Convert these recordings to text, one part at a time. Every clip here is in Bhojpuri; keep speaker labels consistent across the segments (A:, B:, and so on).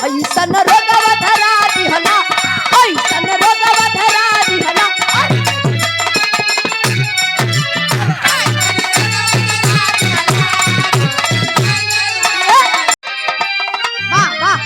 A: ऐसन रोगवा धरा दिहला ऐसन रोगवा धरा दिहला वाह वाह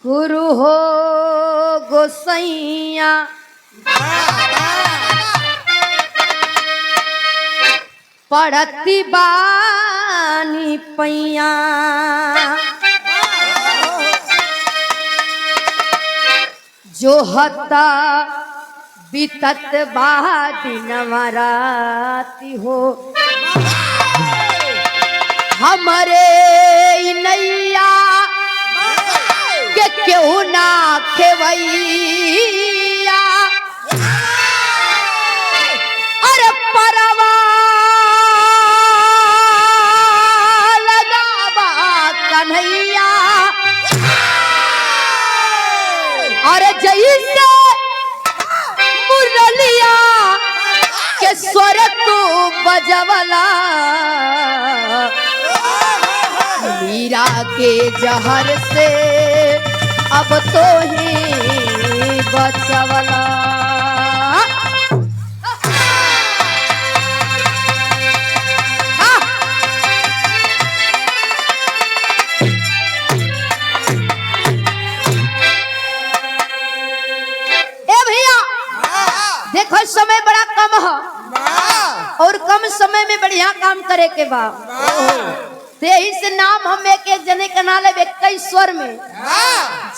A: गुरु हो गोसैया पढ़ती बानी पैया जो हता बीतत बा दिनवा राती हो हमरे नैया के क्यों ना खेवैया अरे परवा लगावा कन्हैया अरे जैसे मुरलिया के स्वर तू बजवला मीरा के जहर से अब तो ही बचवला ए भैया देखो समय बड़ा कम है और कम समय में बढ़िया काम करे के बाद यही से नाम हम एक एक जने का नाले 21 स्वर में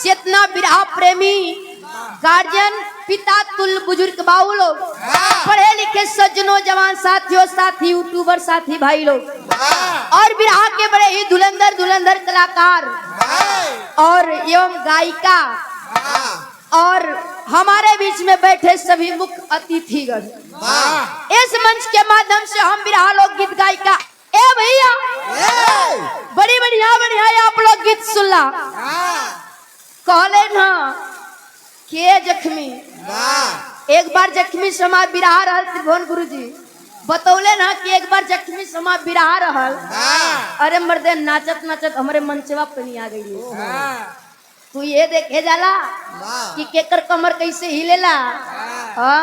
A: जितना विरहा प्रेमी गार्जियन पिता तुल बुजुर्ग बाबू लोग पढ़े लिखे सज्जनों जवान साथियों साथी यूट्यूबर साथी भाई लोग और विरहा के बड़े ही धुलंधर कलाकार और एवं गायिका और हमारे बीच में बैठे सभी मुख्य अतिथिगण इस मंच के माध्यम से हम विरहा लोक गीत गायिका ए भैया बड़ी बढ़िया आप लोग गीत सुनला कहले ना के जख्मी एक बार जख्मी समाज बिरहा रहल त्रिभुवन गुरुजी बतौले ना कि एक बार जख्मी समाज बिरहा रहल अरे मर्दे नाचत नाचत हमारे मंचवा पे नहीं आ गई तू ये देखे जाला कि केकर कमर कैसे हिलेला हाँ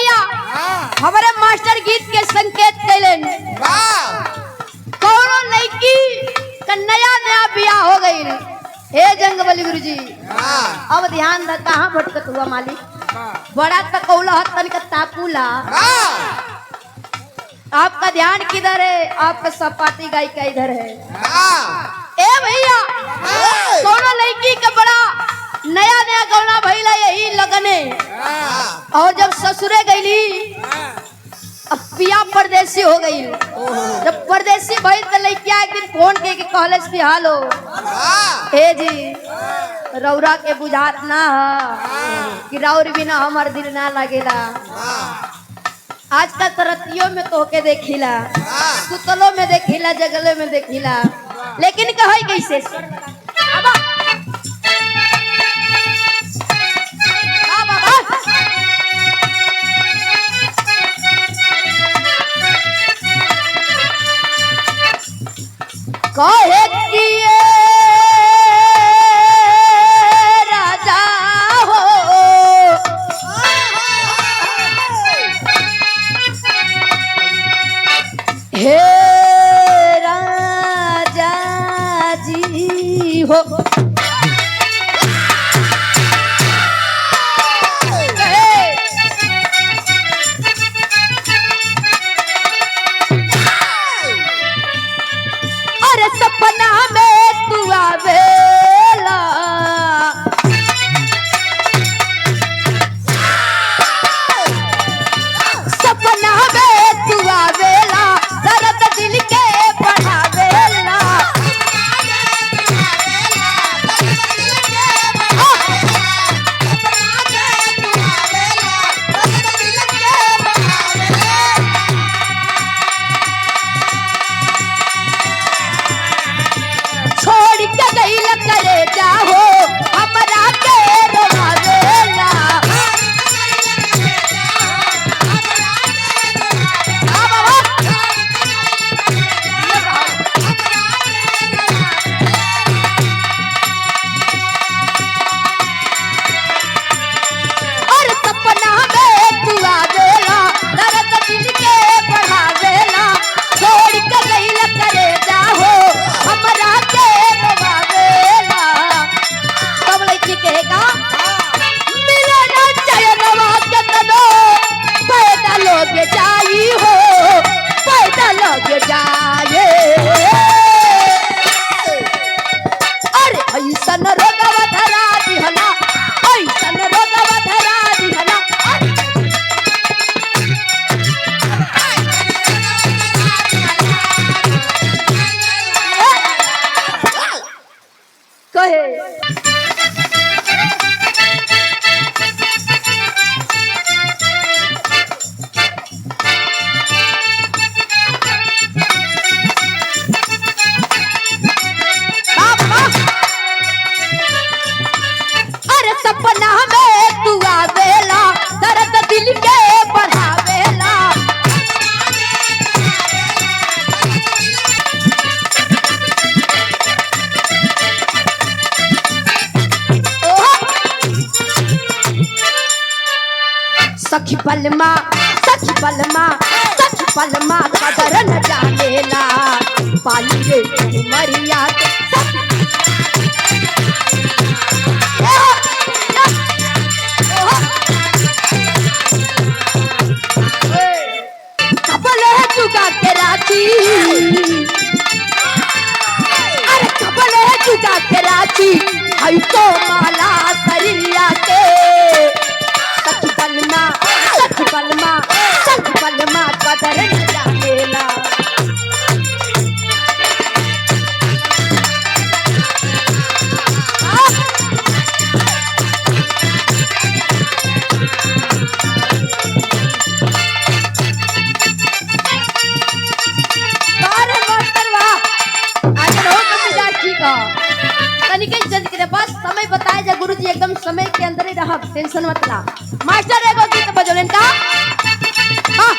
A: हमारे मास्टर गीत के संकेत कैलन कौनो लड़की का नया बियाह हो गई हे जंगबली गुरुजी अब ध्यान द कहाँ भटकत हुआ मालिक बड़ा तकौला हतन का ताकुला आपका ध्यान किधर है आपका सपाटी गायिका इधर है ए भैया कौनो लड़की का बड़ा नया गौना भैला यही लगने और जब ससुरे गईली अब पिया परदेसी हो गई जब परदेसी भाई तो लड़किया एक दिन फोन के कहले की हालो हे जी रौरा के बुझात ना कि रौर बिना हमार दिल ना लगेला आज का तरतियों में तो के देखिला सुतलों में देखिला जगलों में देखिला लेकिन कहे कैसे कहे कि ये राजा हो हे राजा जी हो अरे सपना में तू आवेला सपना में तू आवेला दर्द दिल के बढ़ावेला छोड़ के गइल करे जाहो हमरा के रोवावेला और सपना में तू आवेला दर्द दिल के बढ़ावेला छोड़ के गइल करे जाहो हमरा के रोवावेला तब लइकी कहेगा मिले ना चयनवा के तनो पैदा लोग जाई हो पैदा लोग जाए अरे ऐसन रोगवा धरा दिहला ऐसन रोगवा धरा दिहला कहे अरे सपना में तू आवेला दर्द दिल के बढ़ावेला सखी पलमा सखी पलमा सखी पलमा कदर न जानेला पाली रे मरिया के कबल है चुका के राची अरे कबल है चुका के राची हई तो माला सरिया के सखी पलमा कदर न जानेला बस समय बताए जा गुरुजी एकदम समय के अंदर ही रहा टेंशन मत ला मास्टर एगो गीत बजोलन का हाँ।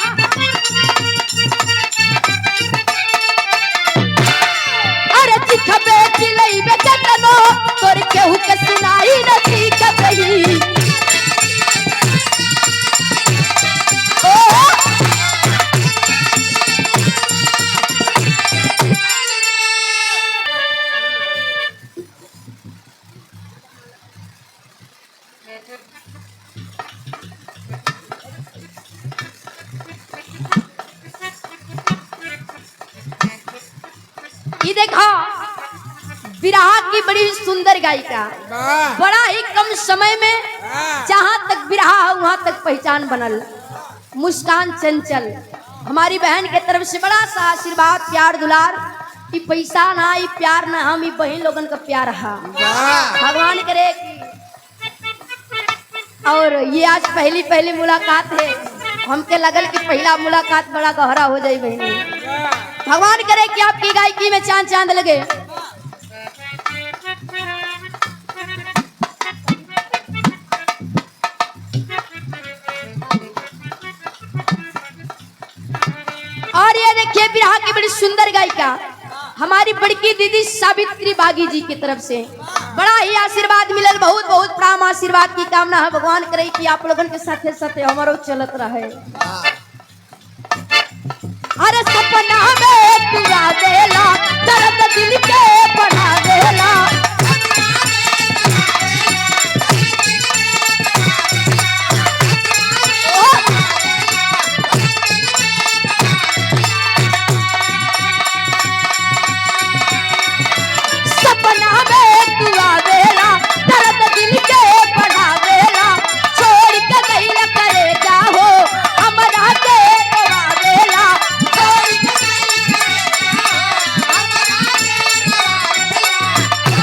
A: अरे चिखबे चिलैबे केतनो तोर केहू के सुनाई न चिखबही ये देखा विरहा की बड़ी सुंदर गायिका बड़ा ही कम समय में जहाँ तक विरहा वहां तक पहचान बनल मुस्कान चंचल हमारी बहन के तरफ से बड़ा सा आशीर्वाद प्यार दुलार कि पैसा ना ही प्यार ना हम ही बहन लोगन का प्यार हा भगवान करे और ये आज पहली मुलाकात है हमके लगल कि पहला मुलाकात बड़ा गहरा हो जाए बहनी भगवान करे कि आपकी गायकी में चांद चांद लगे और ये देखिए बिरहा की बड़ी सुंदर गायिका हमारी बड़की दीदी सावित्री बागी जी की तरफ से बड़ा ही आशीर्वाद मिलल। बहुत बहुत प्राम आशीर्वाद की कामना है। भगवान करे कि आप लोगन के साथे साथे हमारो चलत रहे। अरे सपना में तू आ देला दर्द दिल के बढ़ा